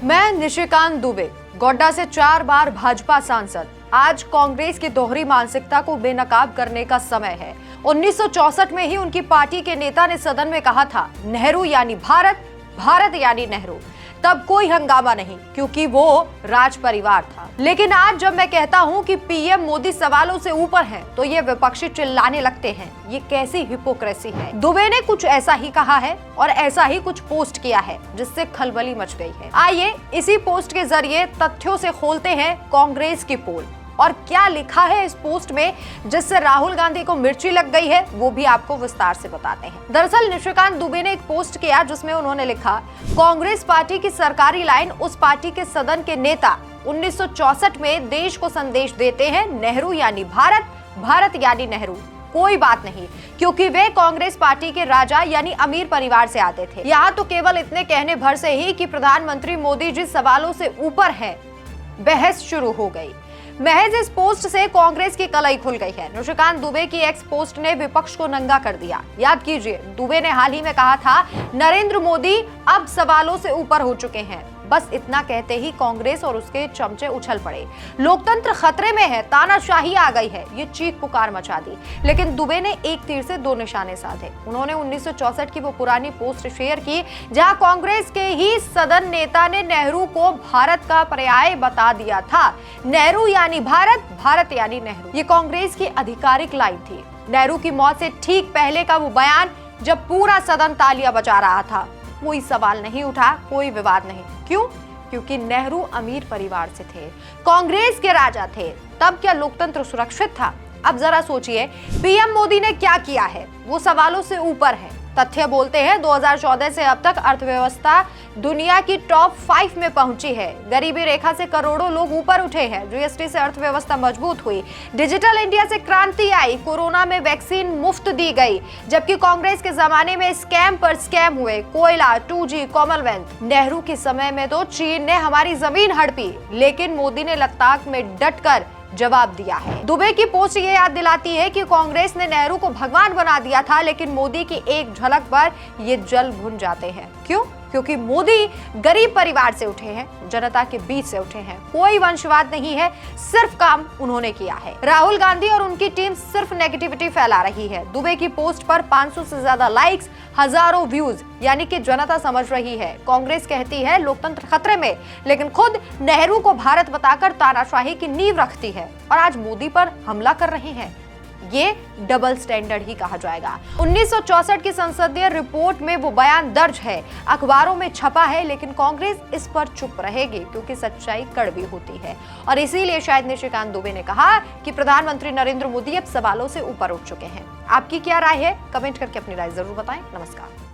मैं निशिकांत दुबे, गोड्डा से 4 बार भाजपा सांसद। आज कांग्रेस की दोहरी मानसिकता को बेनकाब करने का समय है। 1964 में ही उनकी पार्टी के नेता ने सदन में कहा था, नेहरू यानी भारत, भारत यानी नेहरू। तब कोई हंगामा नहीं, क्योंकि वो राज परिवार था। लेकिन आज जब मैं कहता हूं कि पीएम मोदी सवालों से ऊपर हैं, तो ये विपक्षी चिल्लाने लगते हैं। ये कैसी हिपोक्रेसी है। दुबे ने कुछ ऐसा ही कहा है और ऐसा ही कुछ पोस्ट किया है, जिससे खलबली मच गई है। आइए इसी पोस्ट के जरिए तथ्यों से खोलते हैं कांग्रेस की पोल। और क्या लिखा है इस पोस्ट में जिससे राहुल गांधी को मिर्ची लग गई है, वो भी आपको विस्तार से बताते हैं। दरअसल निशिकांत दुबे ने एक पोस्ट किया जिसमें उन्होंने लिखा, कांग्रेस पार्टी की सरकारी लाइन उस पार्टी के सदन के नेता 1964 में देश को संदेश देते हैं, नेहरू यानी भारत, भारत यानी नेहरू। कोई बात नहीं, क्योंकि वे कांग्रेस पार्टी के राजा यानी अमीर परिवार से आते थे। यहाँ तो केवल इतने कहने भर से ही कि प्रधानमंत्री मोदी जिस सवालों से ऊपर है, बहस शुरू हो गई। महज इस पोस्ट से कांग्रेस की कलाई खुल गई है। निशिकांत दुबे की एक्स पोस्ट ने विपक्ष को नंगा कर दिया। याद कीजिए, दुबे ने हाल ही में कहा था, नरेंद्र मोदी अब सवालों से ऊपर हो चुके हैं। बस इतना कहते ही कांग्रेस और उसके चमचे उछल पड़े। लोकतंत्र खतरे में है, तानाशाही आ गई है, ये चीख पुकार मचा दी। लेकिन दुबे ने एक तीर से 2 निशाने साधे। उन्होंने 1964 की वो पुरानी पोस्ट शेयर की जहां कांग्रेस के ही सदन नेता ने नेहरू को भारत का पर्याय बता दिया था। नेहरू यानी भारत, भारत यानी नेहरू। ये कांग्रेस की आधिकारिक लाइन थी। नेहरू की मौत से ठीक पहले का वो बयान, जब पूरा सदन तालियां बजा रहा था। कोई सवाल नहीं उठा, कोई विवाद नहीं। क्यों? क्योंकि नेहरू अमीर परिवार से थे, कांग्रेस के राजा थे। तब क्या लोकतंत्र सुरक्षित था? अब जरा सोचिए, पीएम मोदी ने क्या किया है? वो सवालों से ऊपर है। तथ्य बोलते हैं 2014 से अब तक अर्थव्यवस्था दुनिया की टॉप 5 में पहुंची है। गरीबी रेखा से करोड़ों लोग ऊपर उठे हैं। जीएसटी से अर्थव्यवस्था मजबूत हुई। डिजिटल इंडिया से क्रांति आई। कोरोना में वैक्सीन मुफ्त दी गई। जबकि कांग्रेस के जमाने में स्कैम पर स्कैम हुए। कोयला, 2G, कॉमनवेल्थ। नेहरू के समय में तो चीन ने हमारी जमीन हड़पी, लेकिन मोदी ने लद्दाख में डटकर जवाब दिया है। दुबे की पोस्ट ये याद दिलाती है कि कांग्रेस ने नेहरू को भगवान बना दिया था, लेकिन मोदी की एक झलक पर ये जल भुन जाते हैं। क्यों? क्योंकि मोदी गरीब परिवार से उठे हैं, जनता के बीच से उठे हैं। कोई वंशवाद नहीं है, सिर्फ काम उन्होंने किया है। राहुल गांधी और उनकी टीम सिर्फ नेगेटिविटी फैला रही है। दुबे की पोस्ट पर 500 से ज्यादा लाइक्स, हजारों व्यूज, यानी कि जनता समझ रही है कांग्रेस कहती है लोकतंत्र खतरे में, लेकिन खुद नेहरू को भारत बताकर तानाशाही की नींव रखती है और आज मोदी पर हमला कर रही है। ये डबल स्टैंडर्ड ही कहा जाएगा। 1964 की संसदीय रिपोर्ट में वो बयान दर्ज है, अखबारों में छपा है, लेकिन कांग्रेस इस पर चुप रहेगी, क्योंकि सच्चाई कड़वी होती है। और इसीलिए शायद निशिकांत दुबे ने कहा कि प्रधानमंत्री नरेंद्र मोदी अब सवालों से ऊपर उठ चुके हैं। आपकी क्या राय है? कमेंट करके अपनी राय जरूर बताएं। नमस्कार।